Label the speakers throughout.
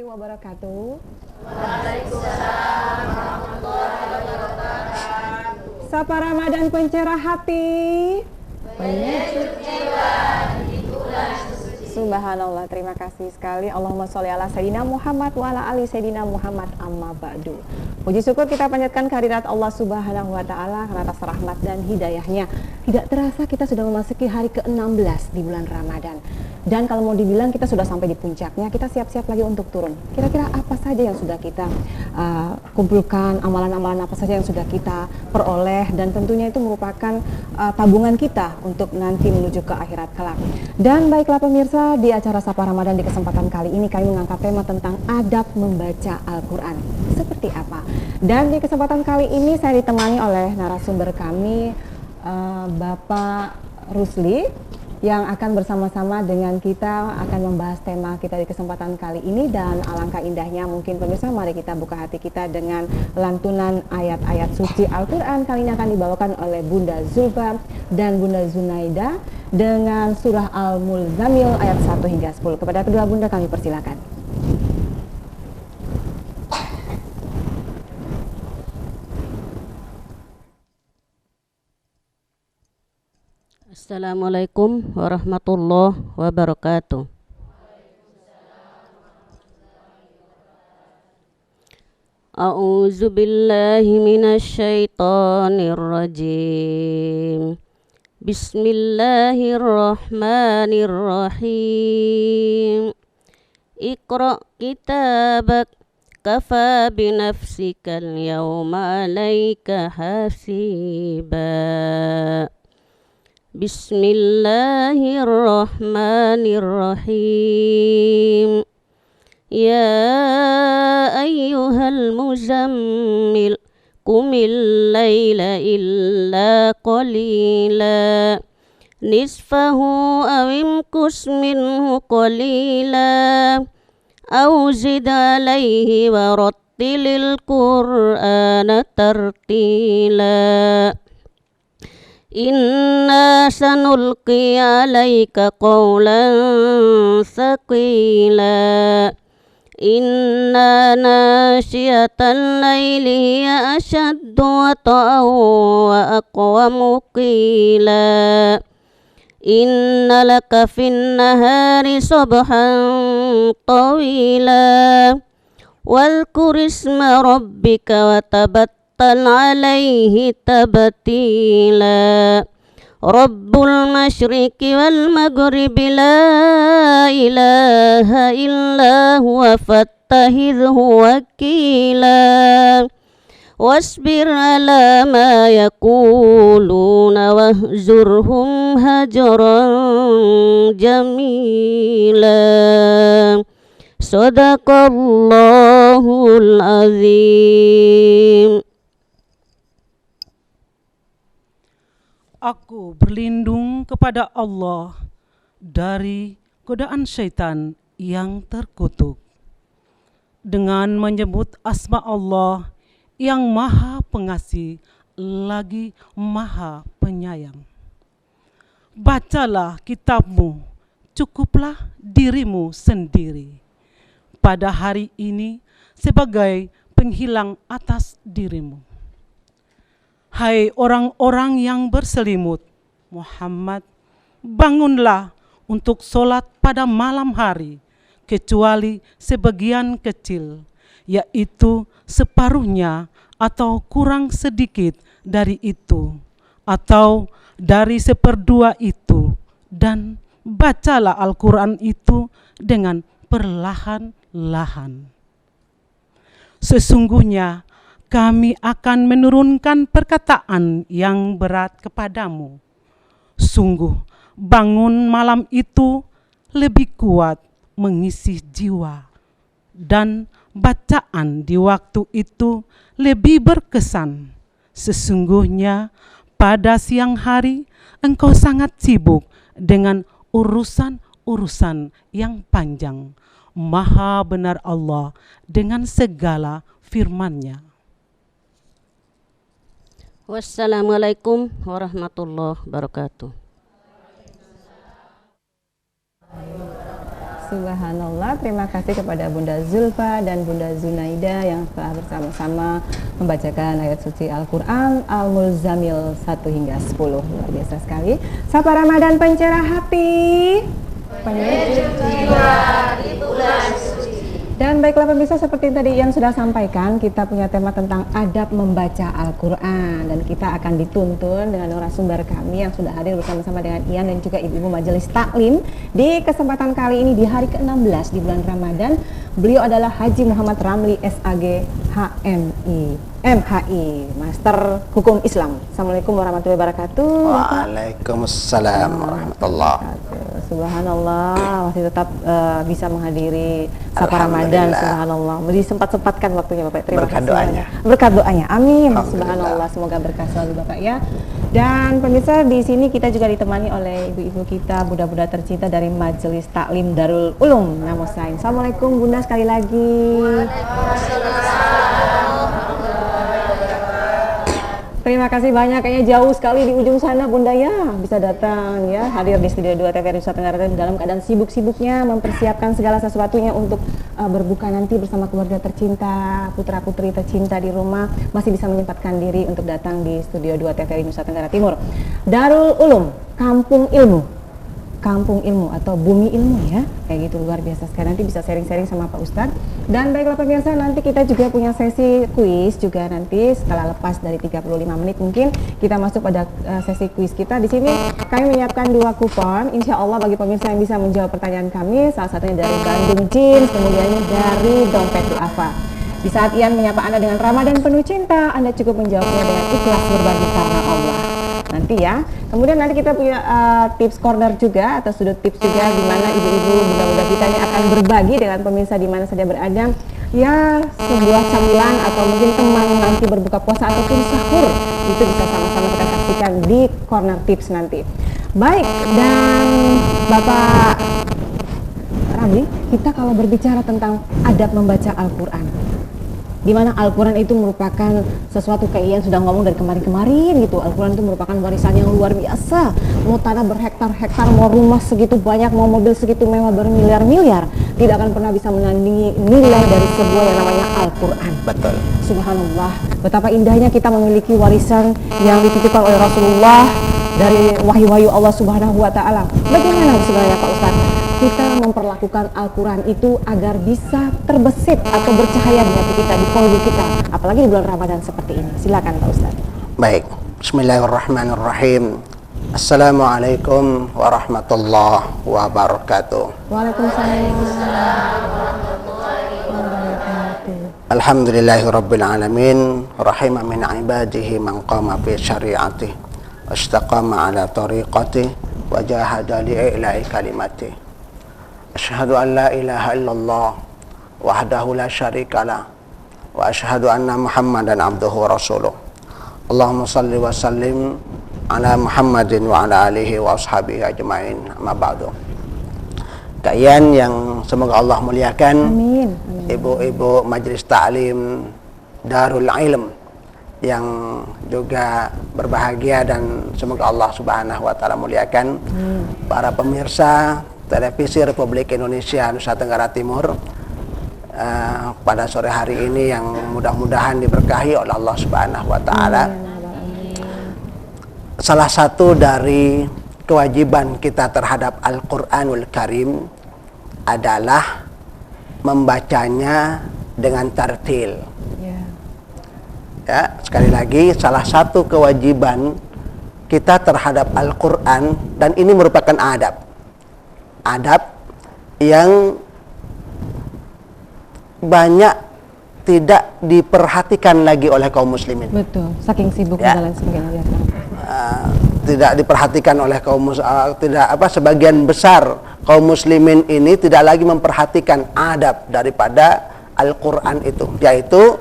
Speaker 1: warahmatullahi wabarakatuh.
Speaker 2: Waalaikumsalam warahmatullahi wabarakatuh.
Speaker 1: Sapa Ramadan pencerah hati,
Speaker 2: penyejuk jiwa di bulan suci.
Speaker 1: Subhanallah, terima kasih sekali. Allahumma sholli ala Sayyidina Muhammad wa ala ali Sayyidina Muhammad, amma ba'du. Puji syukur kita panjatkan kehadirat Allah Subhanahu wa Ta'ala karena atas rahmat dan hidayahnya. Tidak terasa kita sudah memasuki hari ke-16 di bulan Ramadan. Dan kalau mau dibilang kita sudah sampai di puncaknya, kita siap-siap lagi untuk turun. Kira-kira apa saja yang sudah kita kumpulkan, amalan-amalan apa saja yang sudah kita peroleh, dan tentunya itu merupakan tabungan kita untuk nanti menuju ke akhirat kelak. Dan baiklah pemirsa, di acara Sapa Ramadan di kesempatan kali ini kami mengangkat tema tentang adab membaca Al-Quran. Seperti apa? Dan di kesempatan kali ini saya ditemani oleh narasumber kami, Bapak Rusli, yang akan bersama-sama dengan kita akan membahas tema kita di kesempatan kali ini. Dan alangkah indahnya mungkin pemirsa, mari kita buka hati kita dengan lantunan ayat-ayat suci Al-Quran. Kali ini akan dibawakan oleh Bunda Zulfa dan Bunda Zunaida dengan surah Al-Mulzamil ayat 1 hingga 10. Kepada kedua bunda kami persilakan.
Speaker 3: Assalamualaikum warahmatullahi wabarakatuh. A'udzu billahi minasy syaithanir rajim. Bismillahirrahmanirrahim. Iqra kitabak kafa binafsikal yawma 'alaika hasiba. Bismillahirrahmanirrahim. Ya ayyuhal muzammil qumil laila illa qalila nisfahu aw imkus minhu qalila aw zid alayhi wa rattilil qur'ana tartila. Inna sanulqi alaika qawlan thaqila. Inna nasyiatal laili hiya ashaddu wata'an wa aqwamu qila. Inna laka fin nahari subhan tawila. Wadhkur isma rabbika wa tabattal alaihi tabtila. Rabbul masyriqi wal maghribi la ilaha illa huwa fattahidhu wakila. Wasbir ala ma yaquluna wahzurhum hajran jamila. Sadaqallahul azim.
Speaker 4: Aku berlindung kepada Allah dari godaan syaitan yang terkutuk dengan menyebut asma Allah yang maha pengasih lagi maha penyayang. Bacalah kitabmu, cukuplah dirimu sendiri pada hari ini sebagai penghilang atas dirimu. Hai orang-orang yang berselimut, Muhammad, bangunlah untuk sholat pada malam hari, kecuali sebagian kecil, yaitu separuhnya atau kurang sedikit dari itu, atau dari seperdua itu, dan bacalah Al-Quran itu dengan perlahan-lahan. Sesungguhnya kami akan menurunkan perkataan yang berat kepadamu. Sungguh, bangun malam itu lebih kuat mengisi jiwa, dan bacaan di waktu itu lebih berkesan. Sesungguhnya pada siang hari engkau sangat sibuk dengan urusan-urusan yang panjang. Maha benar Allah dengan segala firman-Nya.
Speaker 3: Wassalamualaikum warahmatullahi wabarakatuh.
Speaker 1: Subhanallah, terima kasih kepada Bunda Zulfa dan Bunda Zunaida yang telah bersama-sama membacakan ayat suci Al-Quran Al-Mulzamil 1 hingga 10. Luar biasa sekali. Sapa Ramadan pencerah hati, penyejuk jiwa di bulan suci. Dan baiklah pemirsa, seperti tadi yang sudah sampaikan, kita punya tema tentang adab membaca Al-Quran, dan kita akan dituntun dengan narasumber kami yang sudah hadir bersama-sama dengan Ian dan juga ibu-ibu majelis taklim di kesempatan kali ini di hari ke-16 di bulan Ramadan. Beliau adalah Haji Muhammad Ramli SAG MHI, Master Hukum Islam. Assalamualaikum warahmatullahi wabarakatuh.
Speaker 5: Waalaikumsalam warahmatullahi wabarakatuh.
Speaker 1: Subhanallah, masih tetap bisa menghadiri Sapa Ramadan. Subhanallah, sempat-sempatkan waktunya Bapak. Terima kasih. Berkat doanya. Amin. Subhanallah, semoga berkah selalu Bapak ya. Dan pemirsa, di sini kita juga ditemani oleh ibu-ibu kita, Bunda-bunda tercinta dari Majelis Taklim Darul Ulum Namosain. Assalamualaikum Bunda sekali lagi. Terima kasih banyak, kayaknya jauh sekali di ujung sana Bunda ya, bisa datang ya, hadir di Studio 2 TVRI Nusa Tenggara Timur dalam keadaan sibuk-sibuknya mempersiapkan segala sesuatunya untuk berbuka nanti bersama keluarga tercinta, putra-putri tercinta di rumah, masih bisa menyempatkan diri untuk datang di Studio 2 TVRI Nusa Tenggara Timur. Darul Ulum, kampung ilmu atau bumi ilmu ya, kayak gitu, luar biasa sekali. Nanti bisa sharing-sharing sama Pak Ustadz. Dan baiklah pemirsa, nanti kita juga punya sesi kuis juga nanti setelah lepas dari 35 menit mungkin kita masuk pada sesi kuis kita. Di sini kami menyiapkan 2 kupon, insya Allah bagi pemirsa yang bisa menjawab pertanyaan kami, salah satunya dari Bandung Jeans, kemudian dari Dompet Duafa. Di saat Ian menyapa Anda dengan Ramadan penuh cinta, Anda cukup menjawabnya dengan ikhlas berbagi karena Allah. Nanti ya. Kemudian nanti kita punya tips corner juga atau sudut tips juga di mana ibu-ibu bunda-bunda kita ini akan berbagi dengan pemirsa di mana saja berada ya sebuah camilan atau mungkin teman nanti berbuka puasa ataupun sahur, itu bisa sama-sama kita saksikan di corner tips nanti. Baik, dan Bapak Ramli, kita kalau berbicara tentang adab membaca Al-Quran, di mana Al-Quran itu merupakan sesuatu kayak Ian sudah ngomong dari kemarin-kemarin gitu. Al-Quran itu merupakan warisan yang luar biasa. Mau tanah berhektar-hektar, mau rumah segitu banyak, mau mobil segitu mewah bermiliar-miliar, tidak akan pernah bisa menandingi nilai dari sebuah yang namanya Al-Quran.
Speaker 5: Betul.
Speaker 1: Subhanallah, betapa indahnya kita memiliki warisan yang dititipkan oleh Rasulullah dari wahyu-wahyu Allah Subhanahu wa Ta'ala. Bagaimana sebenarnya Pak Ustadz kita memperlakukan Al-Quran itu agar bisa terbesit atau bercahaya di hati kita, di kolbu kita, apalagi di bulan Ramadan seperti ini? Silakan Pak Ustadz.
Speaker 5: Baik, bismillahirrahmanirrahim. Assalamualaikum warahmatullahi wabarakatuh.
Speaker 1: Waalaikumsalam.
Speaker 5: Alhamdulillahirabbil alamin, rahima min ibadihi man qama fi syari'atihi wastaqama ala tariqatihi wa jahada li'ila'i kalimatihi. Asyhadu an la ilaha illallah wahdahu la syarika lah wa asyhadu anna Muhammadan abduhu wa rasuluh. Allahumma salli wa sallim ala Muhammadin wa ala alihi wa ashabihi ajma'in. Amma ba'du. Kalian yang semoga Allah muliakan,
Speaker 1: Amin.
Speaker 5: ibu-ibu majelis taklim Darul Ilm yang juga berbahagia dan semoga Allah Subhanahu wa Ta'ala muliakan, para pemirsa televisi Republik Indonesia Nusa Tenggara Timur pada sore hari ini yang mudah-mudahan diberkahi oleh Allah Subhanahu wa Ta'ala. Salah satu dari kewajiban kita terhadap Al-Quranul Karim adalah membacanya dengan tartil. Ya, sekali lagi, salah satu kewajiban kita terhadap Al-Quran, dan ini merupakan adab yang banyak tidak diperhatikan lagi oleh kaum muslimin.
Speaker 1: Betul, saking sibuk
Speaker 5: Ya.
Speaker 1: dan lain sebagainya.
Speaker 5: Tidak diperhatikan oleh sebagian besar kaum muslimin ini tidak lagi memperhatikan adab daripada Al-Quran itu, yaitu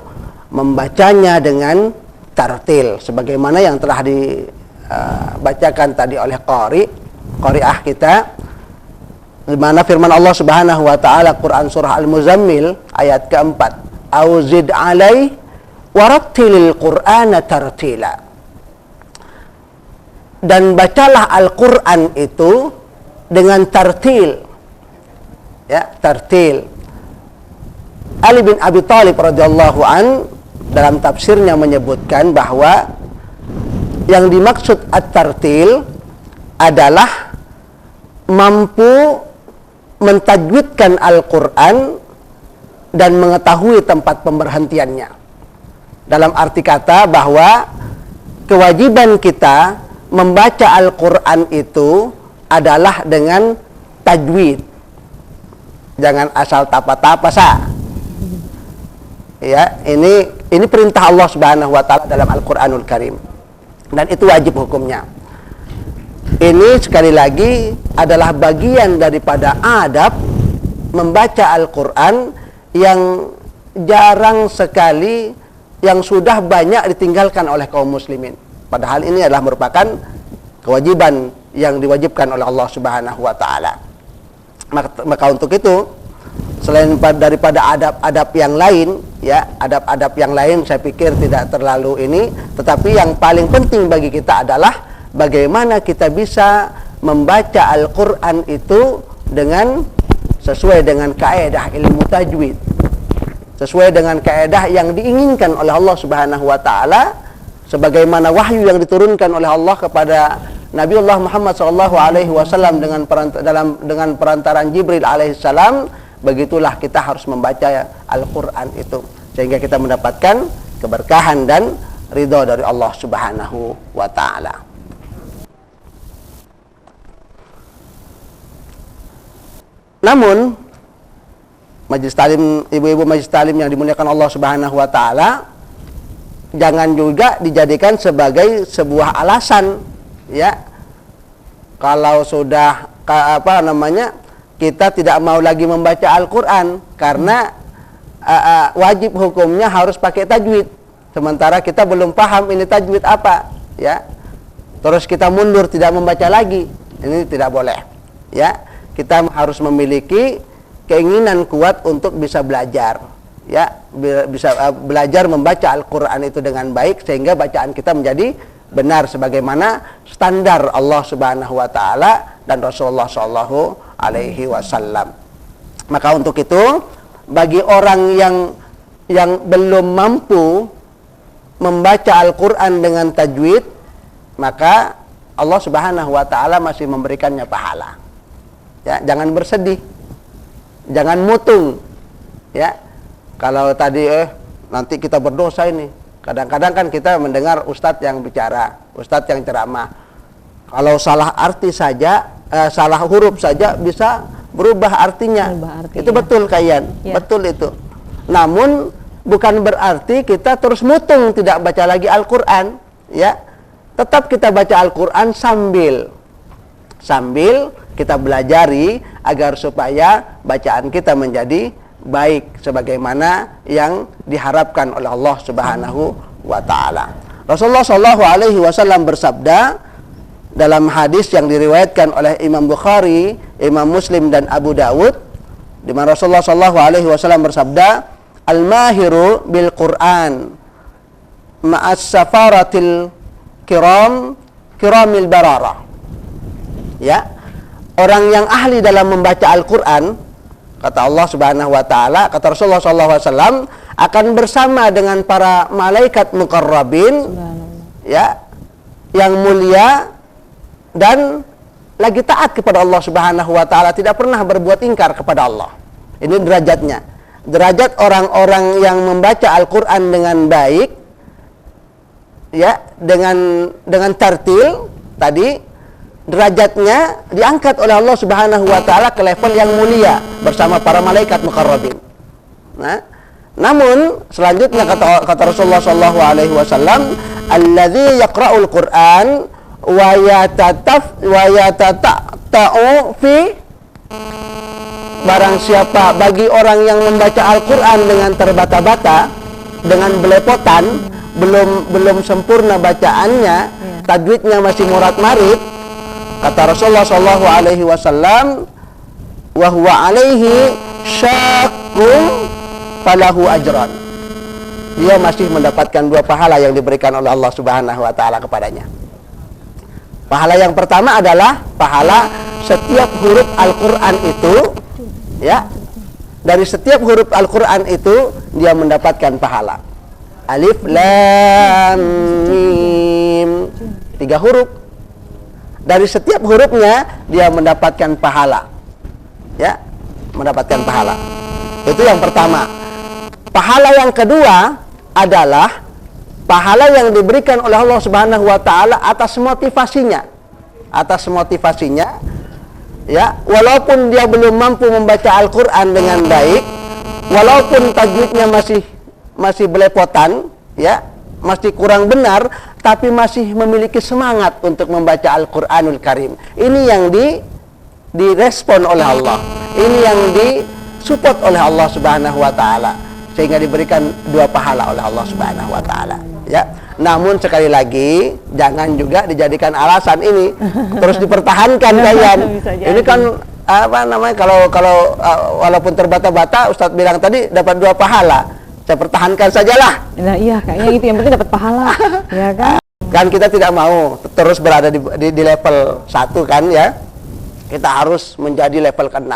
Speaker 5: membacanya dengan tartil sebagaimana yang telah dibacakan tadi oleh qari'ah kita, di mana firman Allah Subhanahu wa Ta'ala Quran surah Al-Muzammil ayat keempat, auzid alai warattilil Qur'ana tartila, dan bacalah Al-Quran itu dengan tartil, Ya, tartil. Ali bin Abi Thalib radhiyallahu an dalam tafsirnya menyebutkan bahwa yang dimaksud at-tartil adalah mampu mentajwidkan Al-Quran dan mengetahui tempat pemberhentiannya. Dalam arti kata bahwa kewajiban kita membaca Al-Quran itu adalah dengan tajwid. Jangan asal tapa-tapa sah. Ya, ini perintah Allah Subhanahu wa taala dalam Al-Qur'anul Karim. Dan itu wajib hukumnya. Ini sekali lagi adalah bagian daripada adab membaca Al-Qur'an yang jarang sekali, yang sudah banyak ditinggalkan oleh kaum muslimin. Padahal ini adalah merupakan kewajiban yang diwajibkan oleh Allah Subhanahu wa taala. Maka untuk itu, selain daripada adab-adab yang lain, ya, adab-adab yang lain saya pikir tidak terlalu ini, tetapi yang paling penting bagi kita adalah bagaimana kita bisa membaca Al-Qur'an itu dengan sesuai dengan kaidah ilmu tajwid, sesuai dengan kaidah yang diinginkan oleh Allah Subhanahu wa taala, sebagaimana wahyu yang diturunkan oleh Allah kepada Nabiullah Muhammad SAW dengan perantaran Jibril alaihissalam. Begitulah kita harus membaca Al-Quran itu, sehingga kita mendapatkan keberkahan dan ridho dari Allah Subhanahu wa ta'ala. Namun majelis talim, ibu-ibu majelis talim yang dimuliakan Allah Subhanahu wa ta'ala, jangan juga dijadikan sebagai sebuah alasan, ya, kalau sudah kita tidak mau lagi membaca Al-Quran karena wajib hukumnya harus pakai tajwid, sementara kita belum paham ini tajwid apa, ya, terus kita mundur tidak membaca lagi. Ini tidak boleh, ya. Kita harus memiliki keinginan kuat untuk bisa belajar, ya, bisa belajar membaca Al-Quran itu dengan baik, sehingga bacaan kita menjadi benar sebagaimana standar Allah Subhanahu wa taala dan Rasulullah sallallahu alaihi wasallam. Maka untuk itu, bagi orang yang belum mampu membaca Al-Quran dengan tajwid, maka Allah Subhanahu wa taala masih memberikannya pahala. Ya, jangan bersedih, jangan mutung, ya. Kalau tadi nanti kita berdosa ini. Kadang-kadang kan kita mendengar ustadz yang bicara, ustadz yang ceramah, kalau salah arti saja, salah huruf saja bisa berubah artinya. Itu betul Kayan, ya. Betul itu. Namun bukan berarti kita terus mutung tidak baca lagi Al-Quran, ya. Tetap kita baca Al-Quran sambil kita belajari agar supaya bacaan kita menjadi baik sebagaimana yang diharapkan oleh Allah Subhanahu wa taala. Rasulullah sallallahu alaihi wasallam bersabda dalam hadis yang diriwayatkan oleh Imam Bukhari, Imam Muslim dan Abu Dawud, di mana Rasulullah sallallahu alaihi wasallam bersabda, "Al-mahiru bil Qur'an ma'as safaratil kiramil barara." Ya, orang yang ahli dalam membaca Al-Qur'an, kata Allah Subhanahu wa taala, kata Rasulullah SAW, akan bersama dengan para malaikat muqarrabin, ya, yang mulia dan lagi taat kepada Allah Subhanahu wa taala, tidak pernah berbuat ingkar kepada Allah. Ini derajatnya. Derajat orang-orang yang membaca Al-Qur'an dengan baik, ya, dengan tartil tadi, derajatnya diangkat oleh Allah Subhanahu wa taala ke level yang mulia bersama para malaikat muqarrabin. Nah, namun selanjutnya kata Rasulullah sallallahu alaihi wasallam, "Alladzi yaqra'ul Qur'an wa yatata'u fi", barang siapa bagi orang yang membaca Al-Qur'an dengan terbata-bata, dengan belepotan, belum sempurna bacaannya, tajwidnya masih murat-marit, kata Rasulullah sallallahu alaihi wasallam, "Wa huwa alaihi syaqqun falahu ajran." Dia masih mendapatkan 2 pahala yang diberikan oleh Allah Subhanahu wa taala kepadanya. Pahala yang pertama adalah pahala setiap huruf Al-Qur'an itu, Ya. Dari setiap huruf Al-Qur'an itu dia mendapatkan pahala. Alif lam mim. 3 huruf. Dari setiap hurufnya dia mendapatkan pahala. Ya, mendapatkan pahala. Itu yang pertama. Pahala yang kedua adalah pahala yang diberikan oleh Allah Subhanahu wa taala atas motivasinya. Atas motivasinya, ya, walaupun dia belum mampu membaca Al-Qur'an dengan baik, walaupun tajwidnya masih belepotan, ya, masih kurang benar, tapi masih memiliki semangat untuk membaca Al-Qur'anul Karim. Ini yang direspon oleh Allah. Ini yang disupport oleh Allah Subhanahu wa taala, sehingga diberikan 2 pahala oleh Allah Subhanahu wa taala. Ya, namun sekali lagi jangan juga dijadikan alasan ini terus dipertahankan kalian. Ini kan apa namanya, kalau walaupun terbata-bata, Ustadz bilang tadi dapat 2 pahala, saya pertahankan sajalah.
Speaker 1: Nah, iya, kayaknya itu yang penting dapat pahala, ya kan?
Speaker 5: Kan kita tidak mau terus berada di level 1 kan, ya. Kita harus menjadi level ke-6.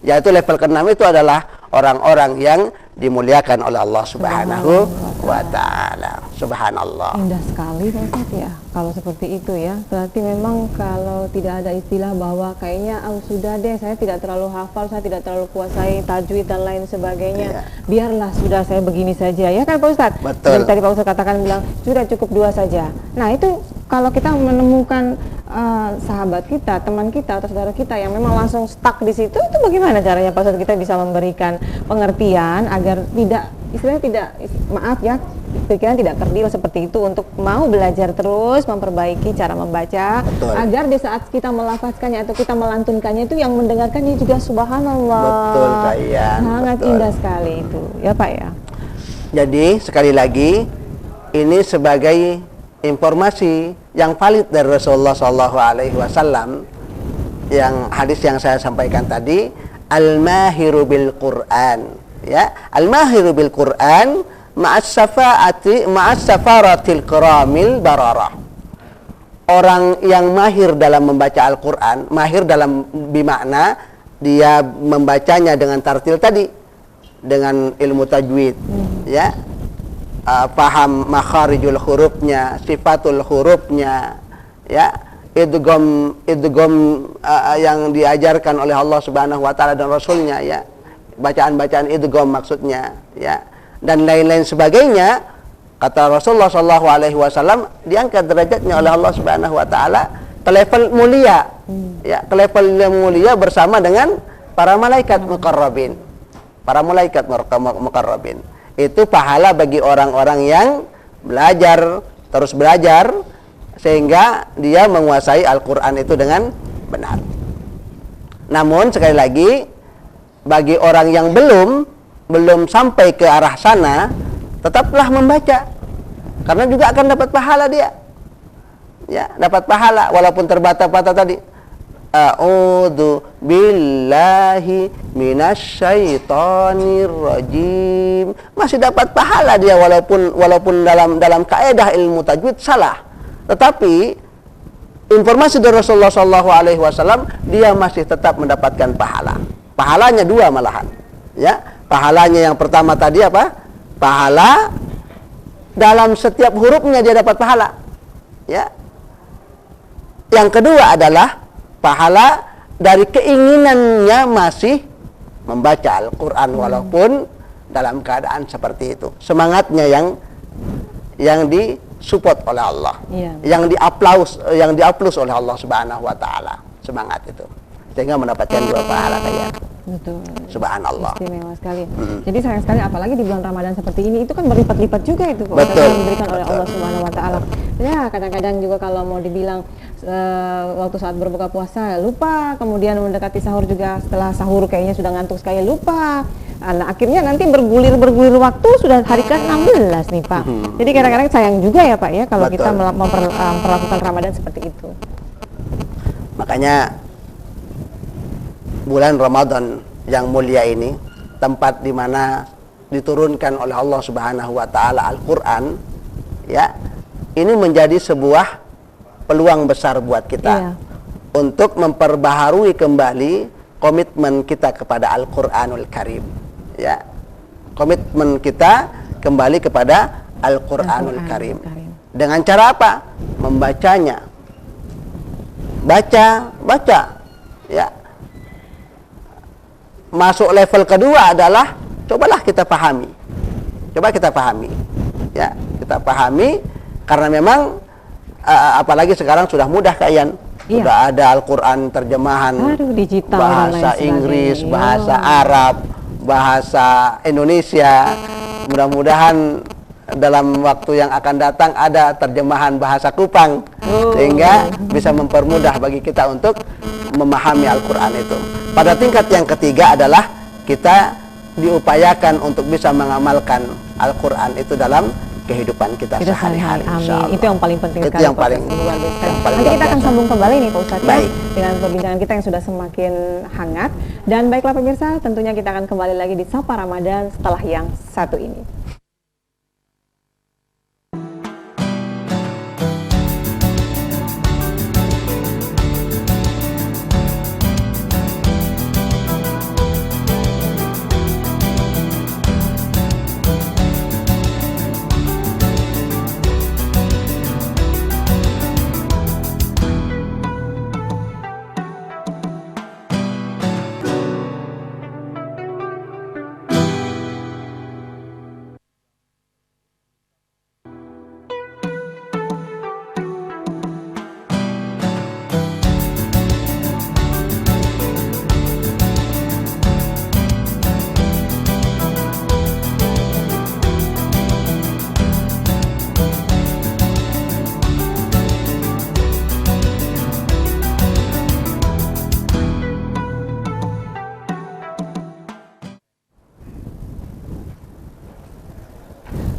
Speaker 5: Yaitu level ke-6 itu adalah orang-orang yang dimuliakan oleh Allah Subhanahu wa taala. Subhanallah.
Speaker 1: Indah sekali Pak Ustadz ya, kalau seperti itu ya. Berarti memang kalau tidak ada istilah bahwa kayaknya sudah deh, saya tidak terlalu hafal, saya tidak terlalu kuasai tajwid dan lain sebagainya,
Speaker 5: Iya.
Speaker 1: biarlah sudah saya begini saja, ya kan Pak Ustadz?
Speaker 5: Betul.
Speaker 1: Dan tadi Pak Ustadz katakan bilang sudah cukup 2 saja. Nah itu kalau kita menemukan sahabat kita, teman kita atau saudara kita yang memang langsung stuck di situ, itu bagaimana caranya Pak Ustadz kita bisa memberikan pengertian agar tidak, istilahnya tidak, maaf ya, pikiran tidak kerdil seperti itu, untuk mau belajar terus memperbaiki cara membaca.
Speaker 5: Betul.
Speaker 1: Agar di saat kita melafazkannya atau kita melantunkannya itu yang mendengarkannya juga subhanallah.
Speaker 5: Betul, Kak Ian.
Speaker 1: Sangat
Speaker 5: Betul.
Speaker 1: indah sekali itu, ya Pak ya.
Speaker 5: Jadi sekali lagi ini sebagai informasi yang valid dari Rasulullah SAW, yang hadis yang saya sampaikan tadi, al-mahiru bil Quran, ya, al-mahiru bil Quran ma'as safaratil kiramil bararah. Orang yang mahir dalam membaca Al-Quran, mahir dalam bimakna dia membacanya dengan tartil tadi, dengan ilmu tajwid, ya, paham makharijul hurufnya, sifatul hurufnya, ya, idgham yang diajarkan oleh Allah Subhanahu wa taala dan Rasulnya, ya, bacaan-bacaan idgham maksudnya, ya, dan lain-lain sebagainya. Kata Rasulullah SAW, diangkat derajatnya oleh Allah Subhanahu wa taala ke level mulia, ya, ke level yang mulia bersama dengan para malaikat muqarrabin. Para malaikat muqarrabin. Itu pahala bagi orang-orang yang belajar, terus belajar, sehingga dia menguasai Al-Quran itu dengan benar. Namun sekali lagi, bagi orang yang belum sampai ke arah sana, tetaplah membaca, karena juga akan dapat pahala dia, ya, dapat pahala walaupun terbata-bata tadi. A'udzu billahi minasyaitonir rajim, masih dapat pahala dia walaupun dalam kaidah ilmu tajwid salah, tetapi informasi dari Rasulullah SAW, dia masih tetap mendapatkan pahala. Pahalanya 2 malahan, ya. Pahalanya yang pertama tadi apa? Pahala dalam setiap hurufnya dia dapat pahala, ya. Yang kedua adalah pahala dari keinginannya masih membaca Al-Quran walaupun dalam keadaan seperti itu. Semangatnya yang disupport oleh Allah, yang diaplaus oleh Allah Subhanahu wa taala, semangat itu, sehingga mendapatkan 2 pahala kayak.
Speaker 1: Betul.
Speaker 5: Subhanallah.
Speaker 1: Istimewa sekali. Jadi sayang sekali apalagi di bulan Ramadan seperti ini, itu kan berlipat-lipat juga itu
Speaker 5: Betul.
Speaker 1: yang diberikan oleh Allah Subhanahu wa taala. Ya, kadang-kadang juga kalau mau dibilang waktu saat berbuka puasa lupa, kemudian mendekati sahur juga setelah sahur kayaknya sudah ngantuk sekali, lupa. Nah, akhirnya nanti bergulir waktu sudah hari ke-16 nih Pak. Jadi kadang-kadang sayang juga ya Pak ya kalau
Speaker 5: Betul.
Speaker 1: kita memperlakukan Ramadan seperti itu.
Speaker 5: Makanya bulan Ramadan yang mulia ini, tempat di mana diturunkan oleh Allah Subhanahu wa taala Al-Qur'an, ya, ini menjadi sebuah peluang besar buat kita untuk memperbaharui kembali komitmen kita kepada Al-Qur'anul Karim. Ya. Komitmen kita kembali kepada Al-Qur'anul Karim. Dengan cara apa? Membacanya. Baca. Ya. Masuk level kedua adalah cobalah kita pahami. Coba kita pahami. Ya, kita pahami karena memang apalagi sekarang sudah mudah kalian. Sudah ada Al-Qur'an terjemahan
Speaker 1: digital,
Speaker 5: bahasa Inggris, bahasa Arab, bahasa Indonesia. Mudah-mudahan dalam waktu yang akan datang ada terjemahan bahasa Kupang, sehingga bisa mempermudah bagi kita untuk memahami Al-Qur'an itu. Pada tingkat yang ketiga adalah kita diupayakan untuk bisa mengamalkan Al-Qur'an itu dalam kehidupan kita sehari-hari.
Speaker 1: Amin. Itu yang paling penting
Speaker 5: itu
Speaker 1: sekali.
Speaker 5: Yang paling
Speaker 1: Nanti kita akan sambung kembali nih Pak Ustadz ya,
Speaker 5: Baik.
Speaker 1: dengan perbincangan kita yang sudah semakin hangat. Dan baiklah pemirsa, tentunya kita akan kembali lagi di Sapa Ramadan setelah yang satu ini.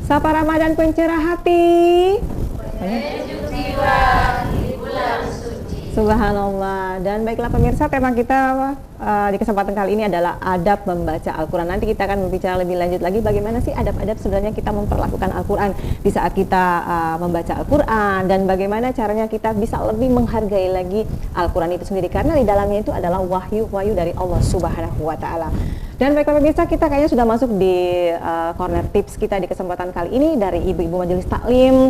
Speaker 1: Sapa Ramadan pencerah hati. Subhanallah. Dan baiklah pemirsa, tema kita di kesempatan kali ini adalah adab membaca Al-Quran. Nanti kita akan berbicara lebih lanjut lagi bagaimana sih adab-adab sebenarnya kita memperlakukan Al-Quran di saat kita membaca Al-Quran, dan bagaimana caranya kita bisa lebih menghargai lagi Al-Quran itu sendiri, karena di dalamnya itu adalah wahyu dari Allah Subhanahu wa Ta'ala. Dan baiklah pemirsa, kita kayaknya sudah masuk di corner tips kita di kesempatan kali ini dari ibu-ibu Majelis Taklim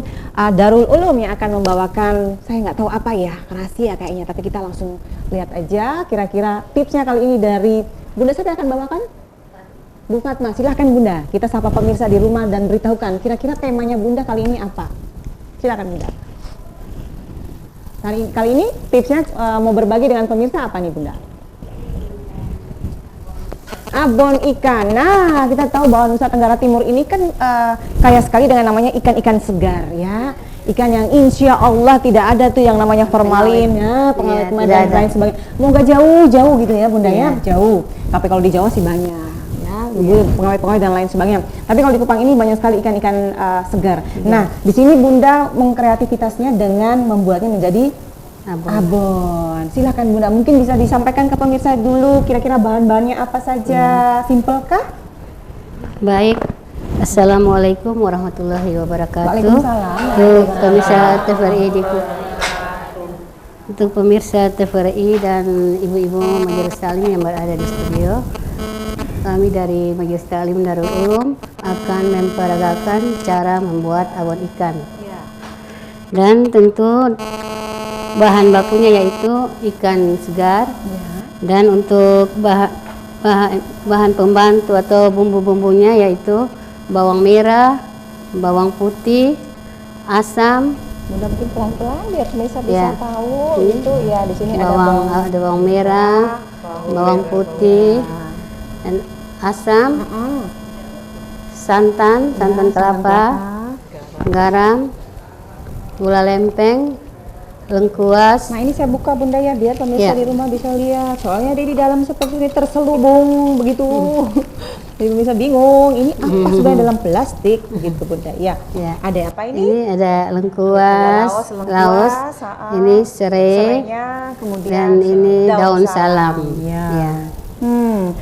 Speaker 1: Darul Ulum yang akan membawakan, saya nggak tahu apa ya, rahasia kayaknya, tapi kita langsung lihat aja kira-kira tipsnya kali ini dari Bunda. Saya akan bawakan Bu Fatma, silahkan Bunda, kita sapa pemirsa di rumah dan beritahukan kira-kira temanya Bunda kali ini apa. Silakan Bunda. Kali ini tipsnya mau berbagi dengan pemirsa apa nih Bunda? Abon ikan. Nah, kita tahu bahwa Nusa Tenggara Timur ini kan kaya sekali dengan namanya ikan-ikan segar ya. Ikan yang insya Allah tidak ada tuh yang namanya formalin, ya, pengawet dan lain sebagainya. Mau nggak jauh-jauh gitu ya Bunda ya, jauh. Tapi kalau di Jawa sih banyak, ya, pengawet-pengawet dan lain sebagainya. Tapi kalau di Kupang ini banyak sekali ikan-ikan segar. Nah, di sini Bunda mengkreativitasnya dengan membuatnya menjadi abon. Silakan Bunda, mungkin bisa disampaikan ke pemirsa dulu kira-kira bahan-bahannya apa saja. Simpel kah?
Speaker 3: Baik. Assalamualaikum warahmatullahi wabarakatuh.
Speaker 1: Waalaikumsalam.
Speaker 3: Untuk pemirsa TVRI dan ibu-ibu Majelis Taklim yang berada di studio, kami dari Majelis Taklim Darul Ulum akan memperagakan cara membuat abon ikan. Dan tentu bahan bakunya yaitu ikan segar, dan untuk bahan pembantu atau bumbu-bumbunya yaitu bawang merah, bawang putih, asam.
Speaker 1: Bunda mungkin pelan-pelan biar pemirsa bisa tahu itu ya. Di sini
Speaker 3: ada bawang merah, bawang putih, dan asam, santan kelapa, garam, gula lempeng, lengkuas.
Speaker 1: Nah ini saya buka Bunda ya, biar pemirsa di rumah bisa lihat. Soalnya dia di dalam seperti ini terselubung begitu. Jadi pemirsa bingung, ini apa sebenarnya dalam plastik gitu Bunda. Ya. Ada apa ini?
Speaker 3: Ini ada lengkuas, laos, ini serai,
Speaker 1: kemudian
Speaker 3: dan ini daun salam.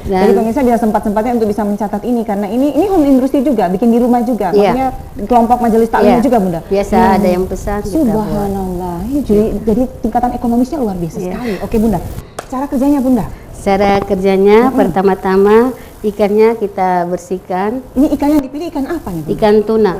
Speaker 1: Jadi pemirsa bisa sempat-sempatnya untuk bisa mencatat ini, karena ini home industry juga, bikin di rumah juga. Maksudnya kelompok Majelis Taklim juga Bunda.
Speaker 3: Biasa ada yang pesan.
Speaker 1: Subhanallah. Ini jadi tingkatan ekonomisnya luar biasa sekali. Oke Bunda, cara kerjanya Bunda.
Speaker 3: Cara kerjanya pertama-tama ikannya kita bersihkan.
Speaker 1: Ini ikan yang dipilih ikan apa nih, Bunda?
Speaker 3: Ikan tuna.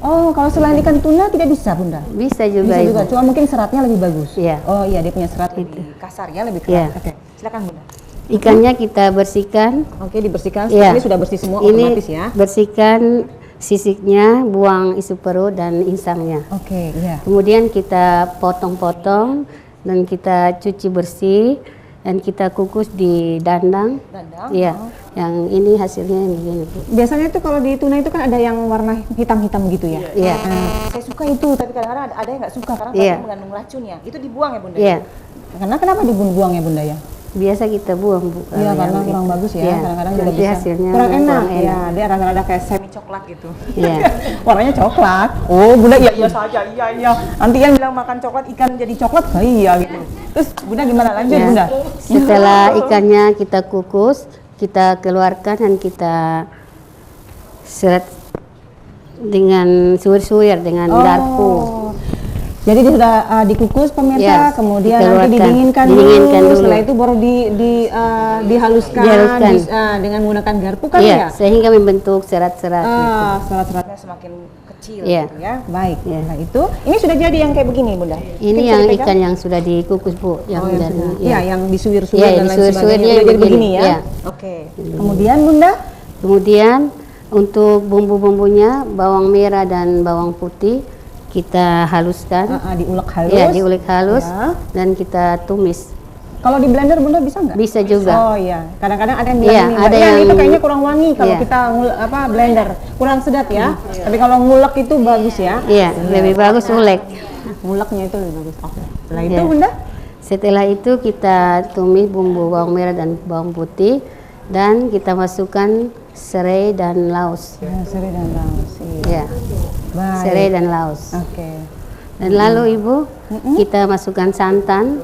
Speaker 1: Oh, kalau selain ikan tuna tidak bisa, Bunda?
Speaker 3: Bisa juga,
Speaker 1: Bisa juga,
Speaker 3: Ibu.
Speaker 1: cuma mungkin seratnya lebih bagus.
Speaker 3: Iya.
Speaker 1: Oh iya, dia punya serat lebih kasar ya, lebih keras.
Speaker 3: Iya.
Speaker 1: Oke, silakan Bunda.
Speaker 3: Ikannya kita bersihkan.
Speaker 1: Oke, dibersihkan.
Speaker 3: Iya.
Speaker 1: Ini sudah bersih semua
Speaker 3: Ini
Speaker 1: otomatis ya.
Speaker 3: bersihkan sisiknya, buang isu perut dan insangnya.
Speaker 1: Oke, iya.
Speaker 3: Kemudian kita potong-potong dan kita cuci bersih dan kita kukus di dandang.
Speaker 1: Dandang?
Speaker 3: Iya. Yang ini hasilnya yang begini, Bu.
Speaker 1: Biasanya itu kalau di tuna itu kan ada yang warna hitam-hitam gitu ya.
Speaker 3: Iya.
Speaker 1: Saya suka itu, tapi kadang-kadang ada yang nggak suka karena
Speaker 3: Iya.
Speaker 1: katanya mengandung racun ya. Itu dibuang ya, Bunda?
Speaker 3: Iya.
Speaker 1: Karena kenapa dibuang ya, Bunda ya?
Speaker 3: Biasa kita buang, Bu.
Speaker 1: Iya,
Speaker 3: kalau
Speaker 1: karena
Speaker 3: yang
Speaker 1: kurang
Speaker 3: itu.
Speaker 1: bagus ya.
Speaker 3: Iya.
Speaker 1: Kadang-kadang juga
Speaker 3: Nanti
Speaker 1: bisa
Speaker 3: hasilnya
Speaker 1: kurang enak.
Speaker 3: kurang
Speaker 1: Iya, dia rada-rada kayak semi coklat gitu.
Speaker 3: Iya.
Speaker 1: Warnanya coklat. Oh, Bunda iya saja. Iya. Nanti yang bilang makan coklat ikan jadi coklat, iya gitu. Terus Bunda gimana lanjut,
Speaker 3: Ya.
Speaker 1: Bunda?
Speaker 3: Setelah ikannya kita kukus, kita keluarkan dan kita seret dengan suwir-suwir dengan garpu.
Speaker 1: Jadi dia sudah dikukus pemirsa,
Speaker 3: Ya,
Speaker 1: kemudian nanti
Speaker 3: dikeluarkan.
Speaker 1: didinginkan
Speaker 3: Didinginkan
Speaker 1: dulu.
Speaker 3: dulu.
Speaker 1: Setelah itu baru dihaluskan
Speaker 3: Dihaluskan.
Speaker 1: dengan menggunakan garpu kan
Speaker 3: Iya,
Speaker 1: ya?
Speaker 3: sehingga membentuk serat-serat gitu.
Speaker 1: Serat-seratnya semakin kecil
Speaker 3: Iya.
Speaker 1: gitu ya. Baik.
Speaker 3: Iya.
Speaker 1: Nah itu, ini sudah jadi yang kayak begini, Bunda.
Speaker 3: Ini
Speaker 1: Mungkin bisa
Speaker 3: yang
Speaker 1: dipegang?
Speaker 3: ikan yang sudah dikukus, Bu, yang
Speaker 1: yang
Speaker 3: dari
Speaker 1: sudah. Iya, yang disuwir-suwir
Speaker 3: Iya,
Speaker 1: dan lain
Speaker 3: disuwir-suwirnya
Speaker 1: sebagainya. Udah jadi
Speaker 3: begini,
Speaker 1: begini ya.
Speaker 3: iya.
Speaker 1: Oke. Kemudian Bunda,
Speaker 3: Kemudian untuk bumbu-bumbunya bawang merah dan bawang putih kita haluskan.
Speaker 1: diulek halus.
Speaker 3: Ya, diulek halus
Speaker 1: Ya.
Speaker 3: dan kita tumis.
Speaker 1: Kalau di blender Bunda bisa nggak?
Speaker 3: Bisa juga.
Speaker 1: Oh iya, kadang-kadang ada yang bilang
Speaker 3: Iya,
Speaker 1: ini,
Speaker 3: ada
Speaker 1: "Mbak,
Speaker 3: yang-
Speaker 1: itu kayaknya kurang wangi kalau
Speaker 3: Iya.
Speaker 1: kita blender, kurang sedap ya." Tapi kalau ngulek itu bagus ya.
Speaker 3: Iya, lebih bagus ulek.
Speaker 1: Nguleknya itu lebih bagus. Oke. Setelah itu
Speaker 3: Iya.
Speaker 1: Bunda,
Speaker 3: Setelah itu kita tumis bumbu bawang merah dan bawang putih dan kita masukkan serai dan laos.
Speaker 1: serai dan laos.
Speaker 3: Ya,
Speaker 1: Baik.
Speaker 3: serai dan laos.
Speaker 1: Oke.
Speaker 3: Dan lalu Ibu, kita masukkan santan.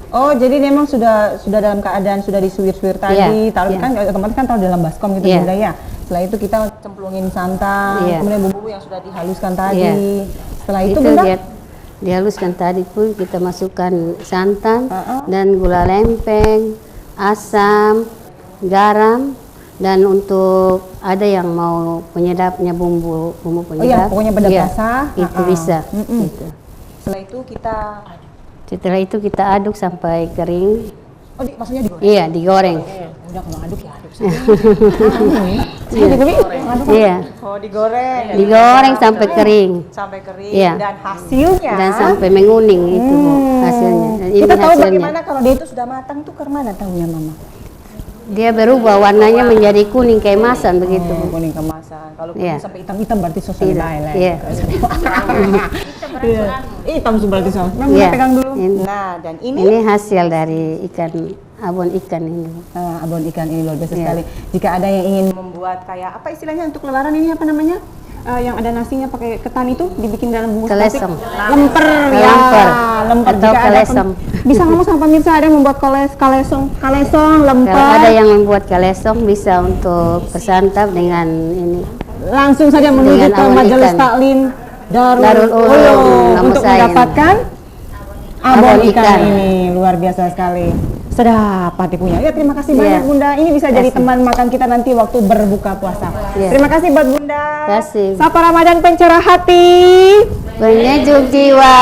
Speaker 1: Oh, jadi memang sudah dalam keadaan sudah disuwir-suwir tadi,
Speaker 3: Iya,
Speaker 1: taruh
Speaker 3: iya.
Speaker 1: kan otomatis kan taruh dalam baskom gitu
Speaker 3: Iya.
Speaker 1: Bunda ya. Setelah itu kita cemplungin santan,
Speaker 3: Iya.
Speaker 1: kemudian bumbu yang sudah dihaluskan tadi.
Speaker 3: Iya.
Speaker 1: Setelah itu
Speaker 3: Itu
Speaker 1: Bunda,
Speaker 3: dihaluskan tadi pun kita masukkan santan
Speaker 1: Uh-uh.
Speaker 3: dan gula lempeng, asam, garam, dan untuk ada yang mau penyedapnya bumbu
Speaker 1: oh iya,
Speaker 3: penyedap.
Speaker 1: pokoknya benda
Speaker 3: iya,
Speaker 1: basah.
Speaker 3: itu bisa. Gitu.
Speaker 1: Setelah itu kita
Speaker 3: Setelah itu kita aduk sampai kering.
Speaker 1: maksudnya digoreng.
Speaker 3: Iya, digoreng.
Speaker 1: Udah kalau aduk ya aduk saja.
Speaker 3: Iya,
Speaker 1: Oh, digoreng.
Speaker 3: digoreng sampai kering
Speaker 1: Sampai kering
Speaker 3: Iya.
Speaker 1: dan hasilnya
Speaker 3: dan sampai menguning itu Bu, hasilnya. Dan ini
Speaker 1: kita tahu
Speaker 3: hasilnya.
Speaker 1: bagaimana kalau dia itu sudah matang tuh kemana tahunya Mama?
Speaker 3: Dia berubah warnanya menjadi kuning keemasan begitu Bu.
Speaker 1: Kuning kemasan. Kalau kuning
Speaker 3: Iya.
Speaker 1: sampai hitam-hitam berarti sosnya
Speaker 3: Tidak,
Speaker 1: lain.
Speaker 3: iya.
Speaker 1: Iya. Hitam berarti sos. Nah,
Speaker 3: Iya.
Speaker 1: pegang dulu.
Speaker 3: Ini.
Speaker 1: Nah, dan ini
Speaker 3: Ini hasil dari abon ikan ini.
Speaker 1: abon ikan ini luar biasa
Speaker 3: Iya.
Speaker 1: sekali. Jika ada yang ingin membuat kayak apa istilahnya untuk lebaran ini apa namanya? Yang ada nasinya pakai ketan itu dibikin dalam bungkus plastik.
Speaker 3: Kelesem.
Speaker 1: Lemper ya.
Speaker 3: Lemper.
Speaker 1: Lemper.
Speaker 3: Atau
Speaker 1: Jika ada
Speaker 3: kelesem.
Speaker 1: bisa ngomong sama pemirsa ada yang membuat kalesong, lemper.
Speaker 3: Kalau ada yang membuat kalesong bisa untuk bersantap dengan ini.
Speaker 1: Langsung saja menuju
Speaker 3: Dengan
Speaker 1: ke
Speaker 3: abon
Speaker 1: Majelis
Speaker 3: ikan.
Speaker 1: Taklim Darul
Speaker 3: Ulum,
Speaker 1: Ulum
Speaker 3: nama
Speaker 1: untuk
Speaker 3: saya.
Speaker 1: mendapatkan abon
Speaker 3: Abon
Speaker 1: ikan
Speaker 3: ikan.
Speaker 1: ini. Luar biasa sekali. Sedap hati punya. Ya, terima kasih banyak
Speaker 3: Iya.
Speaker 1: Bunda. Ini bisa jadi
Speaker 3: Kasih.
Speaker 1: teman makan kita nanti waktu berbuka puasa.
Speaker 3: Iya.
Speaker 1: Terima kasih buat Bunda.
Speaker 3: Kasih.
Speaker 1: Sapa Ramadan pencerah hati.
Speaker 3: Penyejuk jiwa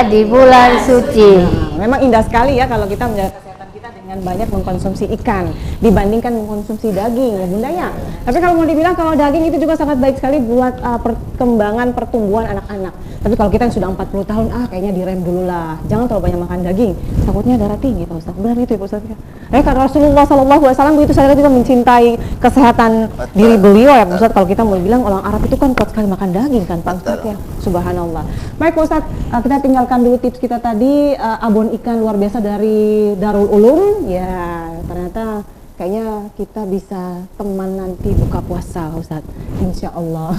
Speaker 3: di bulan suci.
Speaker 1: Memang indah sekali ya kalau kita menjaga kesehatan kita dengan banyak mengkonsumsi ikan dibandingkan mengkonsumsi daging ya Bunda ya. Tapi kalau mau dibilang kalau daging itu juga sangat baik sekali buat perkembangan pertumbuhan anak-anak. Tapi kalau kita yang sudah 40 tahun kayaknya direm dulu lah. Jangan terlalu banyak makan daging. Takutnya darah tinggi Pak Ustaz. Benar itu ya Pak Ustaz. Karena Rasulullah SAW begitu saya juga mencintai kesehatan diri beliau ya Pak Ustaz. Kalau kita mau bilang orang Arab itu kan kuat sekali makan daging kan Pak Ustaz ya. Subhanallah. Baik Pak Ustaz, kita tinggalkan dulu tips kita tadi abon ikan luar biasa dari Darul Ulum. Ya, ternyata kayaknya kita bisa teman nanti buka puasa Ustaz. Insya Allah.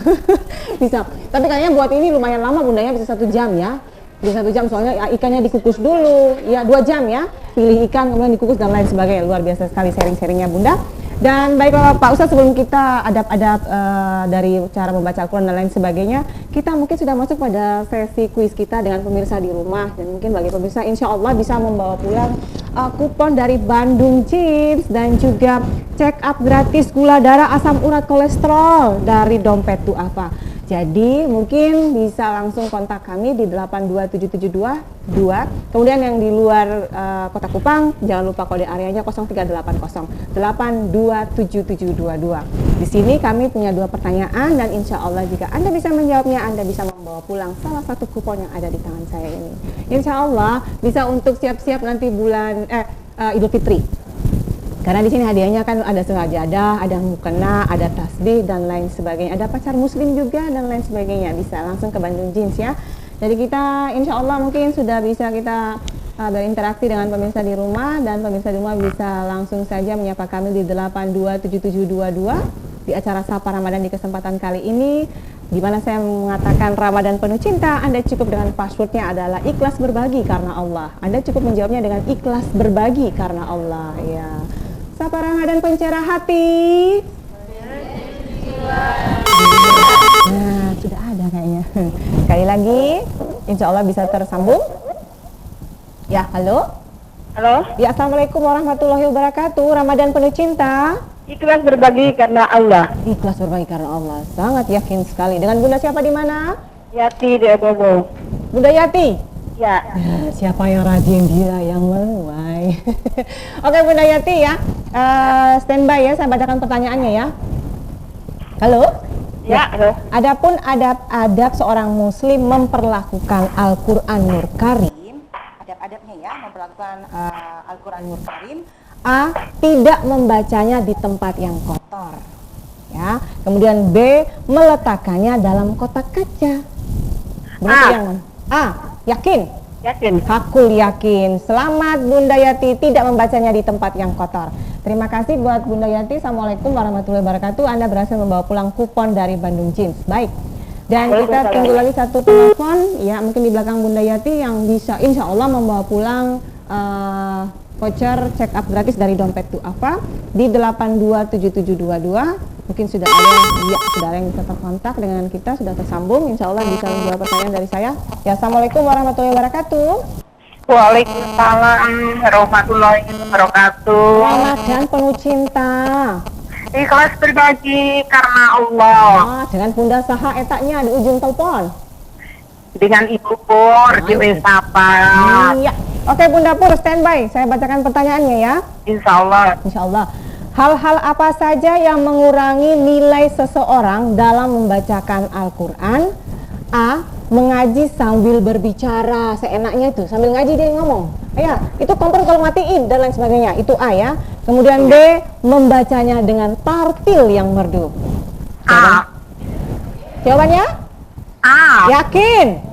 Speaker 1: Bisa. Tapi kayaknya buat ini lumayan lama Bundanya, bisa 1 jam ya. Bisa 1 jam soalnya ya, ikannya dikukus dulu. Ya 2 jam ya. Pilih ikan kemudian dikukus dan lain sebagainya. Luar biasa sekali sharing-sharingnya Bunda. Dan baiklah Pak Ustadz, sebelum kita adab-adab dari cara membaca Al-Quran dan lain sebagainya, kita mungkin sudah masuk pada sesi kuis kita dengan pemirsa di rumah. Dan mungkin bagi pemirsa insya Allah bisa membawa pulang kupon dari Bandung Chips dan juga check up gratis gula darah, asam urat, kolesterol dari Dompet Du'afa. Jadi mungkin bisa langsung kontak kami di 82772. Kemudian yang di luar Kota Kupang, jangan lupa kode areanya 0380 827722. Di sini kami punya 2 pertanyaan dan insya Allah jika Anda bisa menjawabnya, Anda bisa membawa pulang salah satu kupon yang ada di tangan saya ini. Insya Allah bisa untuk siap-siap nanti bulan Idul Fitri. Karena di sini hadiahnya kan ada sejadah, ada mukena, ada tasbih dan lain sebagainya. Ada pacar muslim juga dan lain sebagainya. Bisa langsung ke Bandung Jeans ya. Jadi kita insya Allah mungkin sudah bisa kita berinteraksi dengan pemirsa di rumah, dan pemirsa di rumah bisa langsung saja menyapa kami di 827722 di acara Sapa Ramadan di kesempatan kali ini, di mana saya mengatakan Ramadan penuh cinta. Anda cukup dengan passwordnya adalah ikhlas berbagi karena Allah. Anda cukup menjawabnya dengan ikhlas berbagi karena Allah ya. Sapa Ramadan pencerah hati. Nah, sudah ada kayaknya. Sekali lagi, insya Allah bisa tersambung. Ya, halo.
Speaker 6: Halo,
Speaker 1: Ya, assalamualaikum warahmatullahi wabarakatuh. Ramadan penuh cinta.
Speaker 6: ikhlas berbagi karena Allah.
Speaker 1: Ikhlas berbagi karena Allah. Sangat yakin sekali. Dengan Bunda siapa di mana?
Speaker 6: Yati di Abobo.
Speaker 1: Bunda Yati.
Speaker 6: Ya,
Speaker 1: Siapa yang rajin, dia yang menuai. Oke Bunda Yati ya, standby ya, saya bacakan pertanyaannya ya. Halo?
Speaker 6: ya, halo.
Speaker 1: Adapun adab-adab seorang muslim memperlakukan Al-Quran Nur Karim, adab-adabnya ya, memperlakukan Al-Quran Nur Karim. A. Tidak membacanya di tempat yang kotor ya. Kemudian B. Meletakkannya dalam kotak kaca. Berarti yang mana? A. Yakin?
Speaker 6: Yakin.
Speaker 1: Hakul yakin. Selamat Bunda Yati, tidak membacanya di tempat yang kotor. Terima kasih buat Bunda Yati. Assalamualaikum warahmatullahi wabarakatuh. Anda berhasil membawa pulang kupon dari Bandung Jeans. Baik. Dan kita tunggu lagi satu telepon ya, mungkin di belakang Bunda Yati yang bisa insya Allah membawa pulang voucher check up gratis dari Dompet Du'afa di 827722. Mungkin sudah ada yang bisa terkontak dengan kita, sudah tersambung. Insya Allah bisa menjawab pertanyaan dari saya. Ya, assalamualaikum warahmatullahi wabarakatuh.
Speaker 6: Waalaikumsalam warahmatullahi wabarakatuh.
Speaker 1: Ramadan penuh cinta.
Speaker 6: Ikhlas berbagi karena Allah.
Speaker 1: Dengan Bunda Saha etaknya di ujung telepon.
Speaker 6: Dengan Ibu Pur di Wisapa.
Speaker 1: Iya. Oke Bunda Pur, standby. Saya bacakan pertanyaannya ya.
Speaker 6: Insya Allah.
Speaker 1: Insya Allah. Hal-hal apa saja yang mengurangi nilai seseorang dalam membacakan Al-Quran? A. Mengaji sambil berbicara, seenaknya itu, sambil ngaji dia ngomong. Ya, itu kontrol kalau matiin dan lain sebagainya. Itu A ya. Kemudian B. Membacanya dengan tartil yang merdu.
Speaker 6: A.
Speaker 1: Jawabannya?
Speaker 6: A.
Speaker 1: Yakin?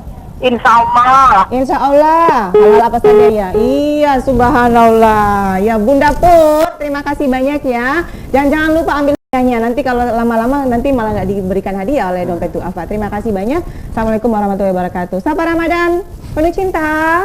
Speaker 6: Insya Allah.
Speaker 1: Insya Allah. Hal apa saja ya? Iya, subhanallah. Ya Bunda Pur, terima kasih banyak ya. Dan jangan lupa ambil hadiahnya. Nanti kalau lama-lama nanti malah nggak diberikan hadiah oleh Dompet Du'afa. Terima kasih banyak. Assalamualaikum warahmatullahi wabarakatuh. Sapa Ramadan penuh cinta.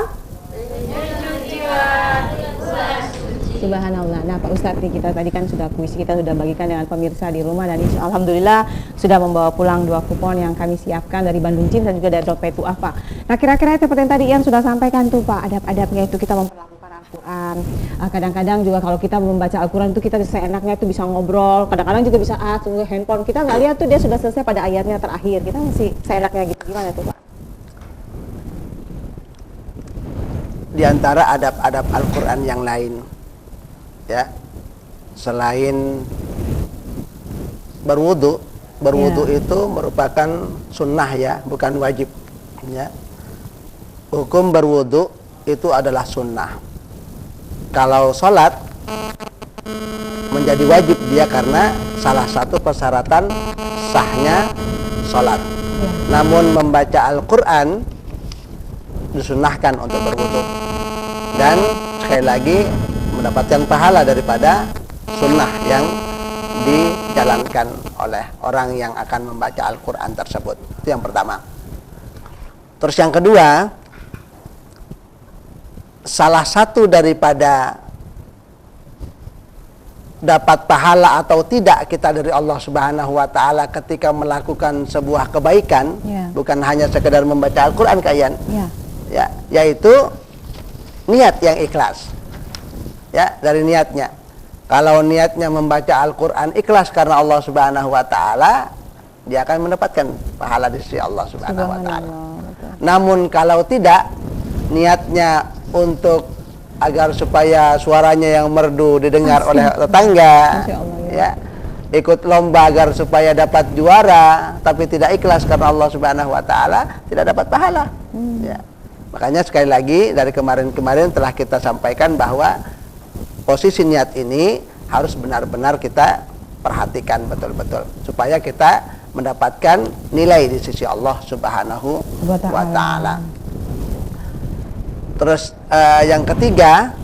Speaker 1: Subhanallah. Nah Pak Ustadz, kita tadi kan sudah kuis, kita sudah bagikan dengan pemirsa di rumah, dan alhamdulillah sudah membawa pulang 2 kupon yang kami siapkan dari Bandung Jeans dan juga dari Dompet Du'afa. Nah kira-kira seperti yang tadi yang sudah sampaikan tuh Pak, adab-adabnya itu kita memperlakukan Al-Quran. Kadang-kadang juga kalau kita membaca Al-Quran itu kita seenaknya itu bisa ngobrol, kadang-kadang juga bisa tunggu handphone, kita nggak lihat tuh dia sudah selesai pada ayatnya terakhir, kita masih seenaknya gitu. Gimana tuh Pak?
Speaker 5: Di antara adab-adab Al-Quran yang lain ya, selain berwudu itu merupakan sunnah ya, bukan wajib ya. Hukum berwudu itu adalah sunnah. Kalau sholat menjadi wajib dia karena salah satu persyaratan sahnya sholat. Namun membaca Al-Quran disunnahkan untuk berwudu, dan sekali lagi mendapatkan pahala daripada sunnah yang dijalankan oleh orang yang akan membaca Al-Quran tersebut. Itu yang pertama. Terus yang kedua, salah satu daripada dapat pahala atau tidak kita dari Allah Subhanahu wa taala ketika melakukan sebuah kebaikan, bukan hanya sekedar membaca Al-Qur'an kalian. Ya, yaitu niat yang ikhlas. Ya, dari niatnya. Kalau niatnya membaca Al-Qur'an ikhlas karena Allah Subhanahu wa taala, dia akan mendapatkan pahala di sisi Allah Subhanahu wa taala. Namun kalau tidak, niatnya untuk agar supaya suaranya yang merdu didengar oleh tetangga, ya, ikut lomba agar supaya dapat juara, tapi tidak ikhlas karena Allah Subhanahu wa taala, tidak dapat pahala. Ya. Makanya sekali lagi dari kemarin-kemarin telah kita sampaikan bahwa posisi niat ini harus benar-benar kita perhatikan betul-betul supaya kita mendapatkan nilai di sisi Allah Subhanahu wa taala. Terus yang ketiga,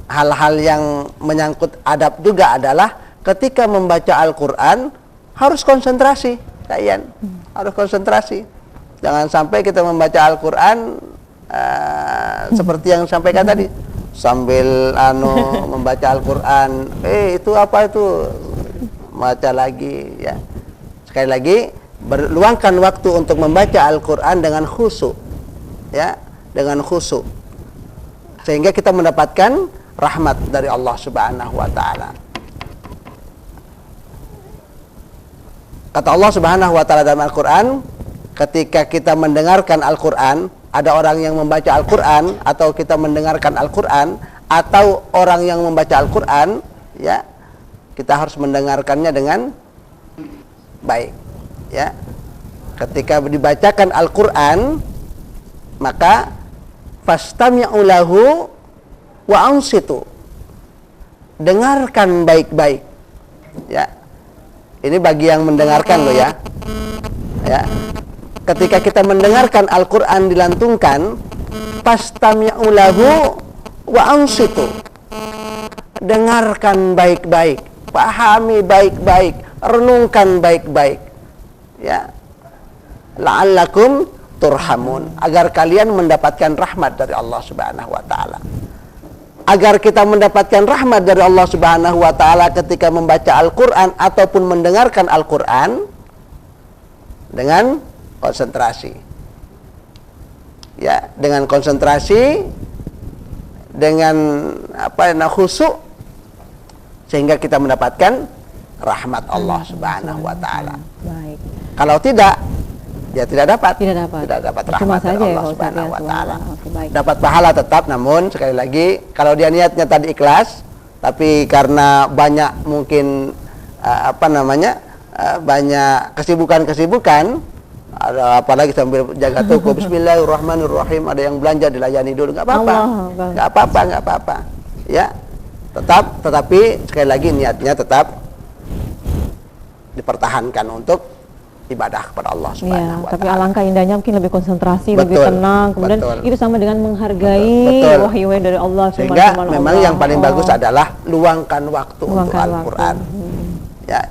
Speaker 5: hal-hal yang menyangkut adab juga adalah ketika membaca Al-Qur'an harus konsentrasi, kalian. Harus konsentrasi. Jangan sampai kita membaca Al-Qur'an seperti yang sampaikan tadi, sambil membaca Al-Qur'an, itu apa itu? Baca lagi, ya. Sekali lagi, berluangkan waktu untuk membaca Al-Qur'an dengan khusyuk. Ya, dengan khusyuk. Sehingga kita mendapatkan rahmat dari Allah Subhanahu wa taala. Kata Allah Subhanahu wa taala dalam Al-Qur'an, ketika kita mendengarkan Al-Qur'an, ada orang yang membaca Al-Qur'an atau kita mendengarkan Al-Qur'an atau orang yang membaca Al-Qur'an, ya, kita harus mendengarkannya dengan baik, ya. Ketika dibacakan Al-Qur'an, maka fastami'u lahu wa ansitu. Dengarkan baik-baik. Ya. Ini bagi yang mendengarkan loh ya. Ya. Ketika kita mendengarkan Al-Qur'an dilantungkan, fastami'u lahu wa ansitu. Dengarkan baik-baik, pahami baik-baik, renungkan baik-baik. Ya. La'allakum turhamun, agar kalian mendapatkan rahmat dari Allah Subhanahu wa taala. Agar kita mendapatkan rahmat dari Allah Subhanahu wa taala ketika membaca Al-Qur'an ataupun mendengarkan Al-Qur'an dengan konsentrasi. Ya, dengan konsentrasi, dengan khusyuk, sehingga kita mendapatkan rahmat Allah Subhanahu wa taala.
Speaker 1: Baik.
Speaker 5: Kalau tidak, ya tidak dapat
Speaker 1: Cuma
Speaker 5: rahmat
Speaker 1: saja
Speaker 5: dari
Speaker 1: ya,
Speaker 5: Allah
Speaker 1: Pak Ustadz,
Speaker 5: Subhanahu wa
Speaker 1: ya,
Speaker 5: taala.
Speaker 1: baik.
Speaker 5: Dapat pahala tetap, namun sekali lagi kalau dia niatnya tadi ikhlas, tapi karena banyak mungkin banyak kesibukan, ada apalagi sambil jaga toko, bismillahirrahmanirrahim, ada yang belanja dilayani dulu, nggak apa-apa, ya, tetapi sekali lagi niatnya tetap dipertahankan untuk ibadah kepada Allah Subhanahu wa
Speaker 1: tapi
Speaker 5: taala.
Speaker 1: alangkah indahnya mungkin lebih konsentrasi, lebih tenang, kemudian itu sama dengan menghargai wahyu dari Allah.
Speaker 5: Sehingga memang yang paling bagus adalah luangkan waktu untuk Al-Qur'an. Ya,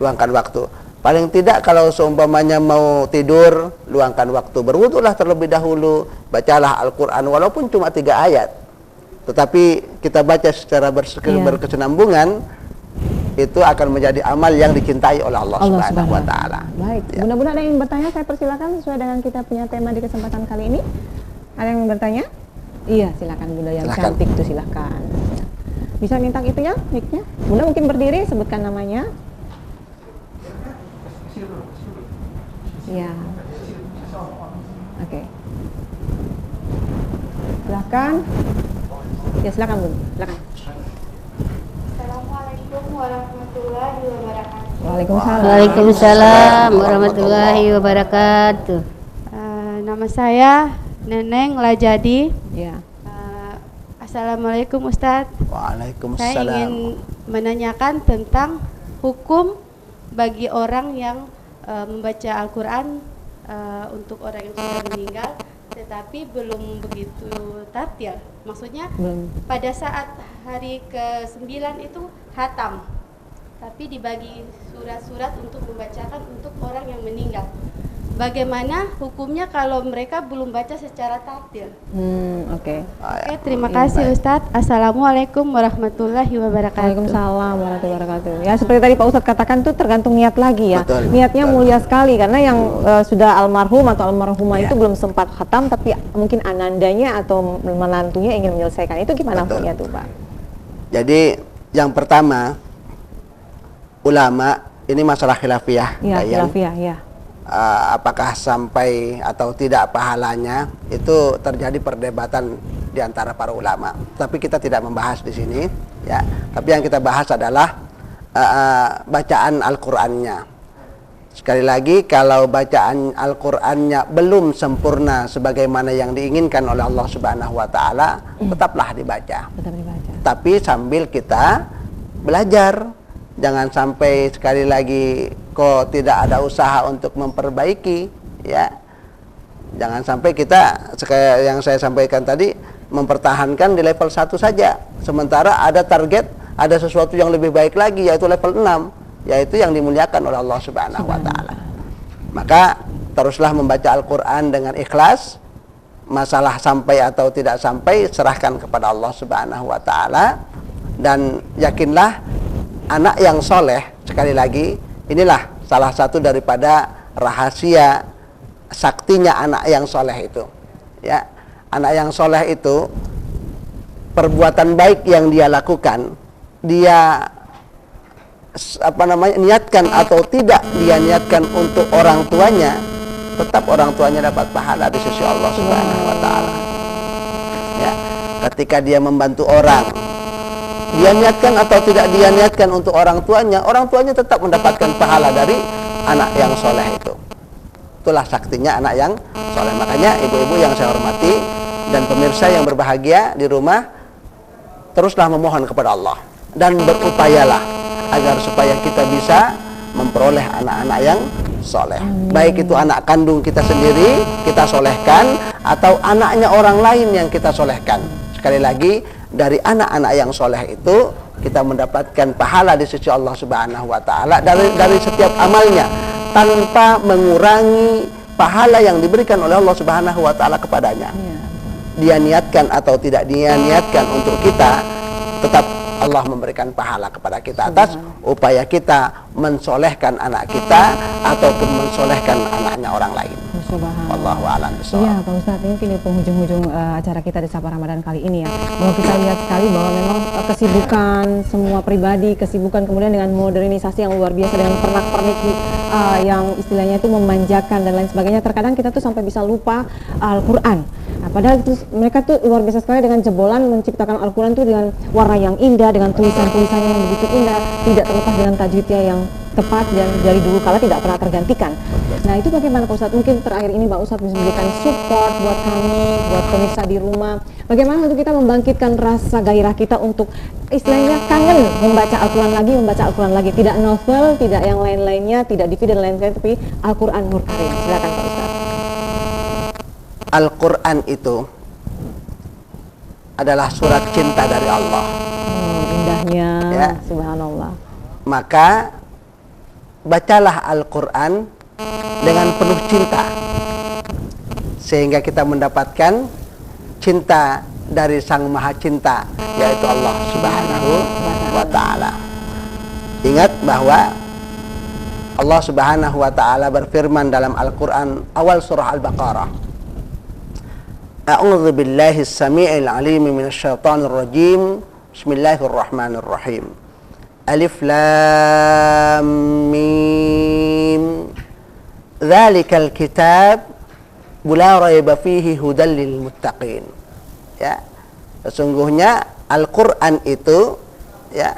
Speaker 5: luangkan waktu. Paling tidak kalau seumpamanya mau tidur, luangkan waktu, berwudulah terlebih dahulu, bacalah Al-Qur'an walaupun cuma 3 ayat. Tetapi kita baca secara berkesinambungan, itu akan menjadi amal yang dicintai oleh Allah Subhanahu wa taala.
Speaker 1: Baik, mudah-mudahan ada yang bertanya, saya persilakan sesuai dengan kita punya tema di kesempatan kali ini. Ada yang bertanya? Iya, silakan Bunda yang cantik itu, silakan. Bisa minta itunya, mic-nya? Bunda mungkin berdiri, sebutkan namanya. Iya. Oke. Silakan. Ya, silakan Bunda, silakan.
Speaker 2: Assalamualaikum warahmatullahi wabarakatuh.
Speaker 3: Waalaikumsalam warahmatullahi wabarakatuh.
Speaker 2: Nama saya Neneng Lajadi.
Speaker 1: Ya.
Speaker 2: Assalamualaikum Ustadz.
Speaker 5: Waalaikumsalam.
Speaker 2: Saya ingin menanyakan tentang hukum bagi orang yang membaca Al-Quran untuk orang yang sudah meninggal, tetapi belum begitu tartil. Maksudnya pada saat hari ke-9 itu khatam, tapi dibagi surat-surat untuk membacakan untuk orang yang meninggal. bagaimana hukumnya kalau mereka belum baca secara tartil?
Speaker 1: Oke.
Speaker 2: Oke, terima kasih Ustadz. Assalamualaikum warahmatullahi wabarakatuh.
Speaker 1: Waalaikumsalam warahmatullahi wabarakatuh. Ya seperti tadi Pak Ustadz katakan tuh tergantung niat lagi ya.
Speaker 5: Betul,
Speaker 1: Niatnya
Speaker 5: betul.
Speaker 1: mulia sekali karena yang sudah almarhum atau almarhumah
Speaker 5: Ya.
Speaker 1: itu belum sempat khatam tapi mungkin anandanya atau menantunya ingin menyelesaikan. Itu gimana
Speaker 5: Betul.
Speaker 1: hukumnya tuh Pak?
Speaker 5: Jadi yang pertama, ulama ini masalah khilafiyah.
Speaker 1: Iya,
Speaker 5: Yayan.
Speaker 1: khilafiyah ya.
Speaker 5: Apakah sampai atau tidak pahalanya, itu terjadi perdebatan di antara para ulama. Tapi kita tidak membahas di sini, ya. Tapi yang kita bahas adalah bacaan Al-Qur'annya. Sekali lagi, kalau bacaan Al-Qur'annya belum sempurna sebagaimana yang diinginkan oleh Allah Subhanahu wa taala, tetaplah dibaca.
Speaker 1: Tetap dibaca.
Speaker 5: Tapi sambil kita belajar. Jangan sampai sekali lagi kok tidak ada usaha untuk memperbaiki, ya. Jangan sampai kita yang saya sampaikan tadi mempertahankan di level 1 saja. Sementara ada target, ada sesuatu yang lebih baik lagi yaitu level 6, yaitu yang dimuliakan oleh Allah Subhanahu wa taala. Maka teruslah membaca Al-Qur'an dengan ikhlas. Masalah sampai atau tidak sampai serahkan kepada Allah Subhanahu wa taala, dan yakinlah anak yang soleh, sekali lagi, inilah salah satu daripada rahasia saktinya anak yang soleh itu. Ya, anak yang soleh itu perbuatan baik yang dia lakukan, dia niatkan atau tidak dia niatkan untuk orang tuanya, tetap orang tuanya dapat pahala di sisi Allah Subhanahu wa taala. Ya, ketika dia membantu orang, dia niatkan atau tidak dia niatkan untuk orang tuanya tetap mendapatkan pahala dari anak yang soleh itu. Itulah saktinya anak yang soleh. Makanya ibu-ibu yang saya hormati dan pemirsa yang berbahagia di rumah, teruslah memohon kepada Allah dan berupayalah agar supaya kita bisa memperoleh anak-anak yang soleh. Baik itu anak kandung kita sendiri kita solehkan, atau anaknya orang lain yang kita solehkan. Sekali lagi, dari anak-anak yang soleh itu kita mendapatkan pahala di sisi Allah Subhanahu wa taala dari setiap amalnya, tanpa mengurangi pahala yang diberikan oleh Allah Subhanahu wa taala kepadanya. Dia niatkan atau tidak dia niatkan untuk kita, tetap Allah memberikan pahala kepada kita atas upaya kita mensolehkan anak kita ataupun mensolehkan anaknya orang lain. Wallahu a'lam bishawab.
Speaker 1: Iya Pak Ustadz, ini mungkin di penghujung-hujung acara kita di Sapa Ramadan kali ini ya, bahwa kita lihat sekali bahwa memang kesibukan semua pribadi, kesibukan kemudian dengan modernisasi yang luar biasa, dengan pernak-pernik yang istilahnya itu memanjakan dan lain sebagainya, terkadang kita tuh sampai bisa lupa Al-Quran. Nah, padahal itu, mereka tuh luar biasa sekali dengan jebolan menciptakan Al-Quran tuh dengan warna yang indah, dengan tulisan-tulisannya yang begitu indah, tidak terlepas dengan tajwidnya yang tepat dan dari dulu kala tidak pernah tergantikan. Nah itu bagaimana Pak Ustadz? Mungkin terakhir ini Pak Ustadz bisa memberikan support buat kami, buat pemirsa di rumah. Bagaimana untuk kita membangkitkan rasa gairah kita untuk istilahnya kangen membaca Al-Quran lagi, tidak novel, tidak yang lain-lainnya, tidak DVD dan lain-lain, tapi Al-Quran Nur Karim. Silakan Pak Ustadz.
Speaker 5: Al-Quran itu adalah surat cinta dari Allah.
Speaker 1: Indahnya,
Speaker 5: Ya.
Speaker 1: subhanallah.
Speaker 5: Maka bacalah Al-Quran dengan penuh cinta, sehingga kita mendapatkan cinta dari Sang Maha Cinta, yaitu Allah Subhanahu wa ta'ala. Ingat bahwa Allah Subhanahu wa ta'ala berfirman dalam Al-Quran awal surah Al-Baqarah, A'udzu billahi as-sami'il 'alim minasyaitonir rajim. Bismillahirrahmanirrahim. Alif Lam Mim. Dzalikal kitab la raiba fihi hudal lil muttaqin. Ya. Sesungguhnya Al-Qur'an itu ya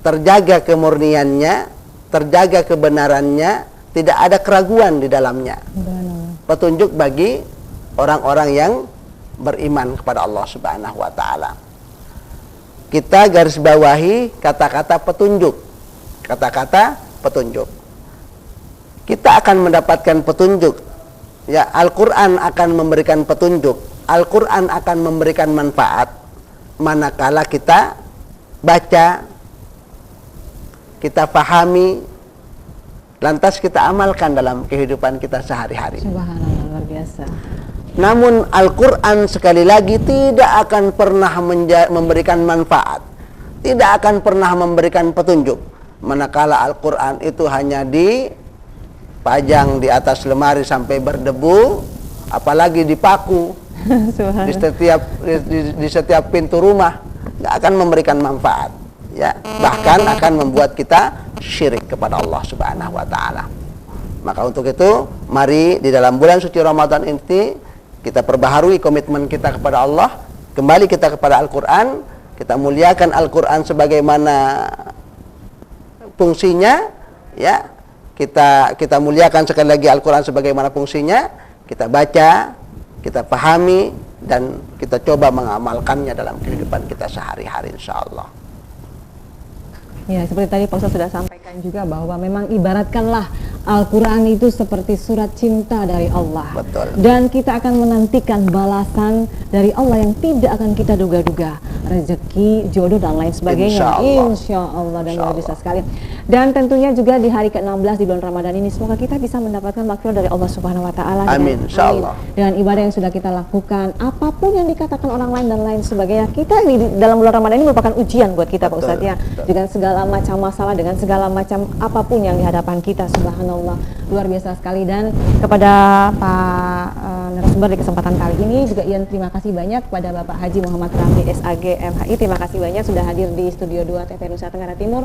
Speaker 5: terjaga kemurniannya, terjaga kebenarannya, tidak ada keraguan di dalamnya. Petunjuk bagi orang-orang yang beriman kepada Allah Subhanahu wa taala. Kita garis bawahi kata-kata petunjuk. Kata-kata petunjuk. Kita akan mendapatkan petunjuk. Ya, Al-Qur'an akan memberikan petunjuk. Al-Qur'an akan memberikan manfaat manakala kita baca, kita pahami, lantas kita amalkan dalam kehidupan kita sehari-hari.
Speaker 1: Subhanallah, luar biasa.
Speaker 5: Namun Al-Quran sekali lagi tidak akan pernah memberikan manfaat, tidak akan pernah memberikan petunjuk, manakala Al-Quran itu hanya dipajang di atas lemari sampai berdebu, apalagi dipaku di setiap pintu rumah, nggak akan memberikan manfaat, ya, bahkan akan membuat kita syirik kepada Allah Subhanahu wa Ta'ala. Maka untuk itu, mari di dalam bulan suci Ramadan ini kita perbaharui komitmen kita kepada Allah, kembali kita kepada Al-Quran, kita muliakan Al-Quran sebagaimana fungsinya, ya, kita muliakan sekali lagi Al-Quran sebagaimana fungsinya, kita baca, kita pahami, dan kita coba mengamalkannya dalam kehidupan kita sehari-hari, insyaallah.
Speaker 1: Ya, seperti tadi Pak Ustaz sudah sampaikan juga bahwa memang ibaratkanlah Al-Quran itu seperti surat cinta dari Allah.
Speaker 5: Betul.
Speaker 1: Dan kita akan menantikan balasan dari Allah yang tidak akan kita duga-duga. Rezeki, jodoh, dan lain sebagainya. Insya Allah. Dan luar biasa sekali. Dan tentunya juga di hari ke-16 di bulan Ramadan ini, semoga kita bisa mendapatkan maghfirah dari Allah Subhanahu wa Ta'ala.
Speaker 5: Amin, insya Allah.
Speaker 1: Dengan ibadah yang sudah kita lakukan, apapun yang dikatakan orang lain dan lain sebagainya, kita di dalam bulan Ramadan ini merupakan ujian buat kita, Pak Ustadz, ya. Dengan segala macam masalah, dengan segala macam apapun yang di hadapan kita, subhanallah, luar biasa sekali. Dan kepada Pak narasumber di kesempatan kali ini juga Ian, terima kasih banyak kepada Bapak Haji Muhammad Ramli SAG MHI, terima kasih banyak sudah hadir di Studio 2 TVRI Nusa Tenggara Timur.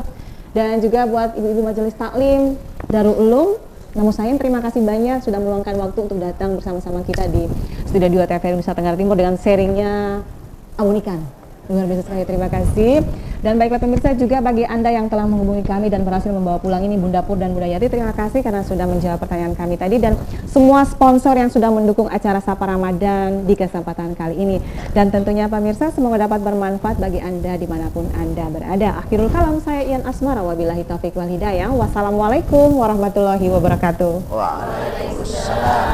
Speaker 1: Dan juga buat ibu-ibu majelis taklim Darul Ulum, namun saya terima kasih banyak sudah meluangkan waktu untuk datang bersama-sama kita di Studio 2 TVRI Nusa Tenggara Timur dengan sharingnya Amunikan. Luar biasa sekali, terima kasih. Dan baiklah pemirsa, juga bagi Anda yang telah menghubungi kami dan berhasil membawa pulang ini Bunda Pur dan Bunda Yati, terima kasih karena sudah menjawab pertanyaan kami tadi, dan semua sponsor yang sudah mendukung acara Sapa Ramadan di kesempatan kali ini. Dan tentunya pemirsa, semoga dapat bermanfaat bagi Anda dimanapun Anda berada. Akhirul kalam, saya Ian Asmara, wabillahi taufiq wal hidayah. Wassalamualaikum warahmatullahi wabarakatuh.
Speaker 5: Waalaikumsalam.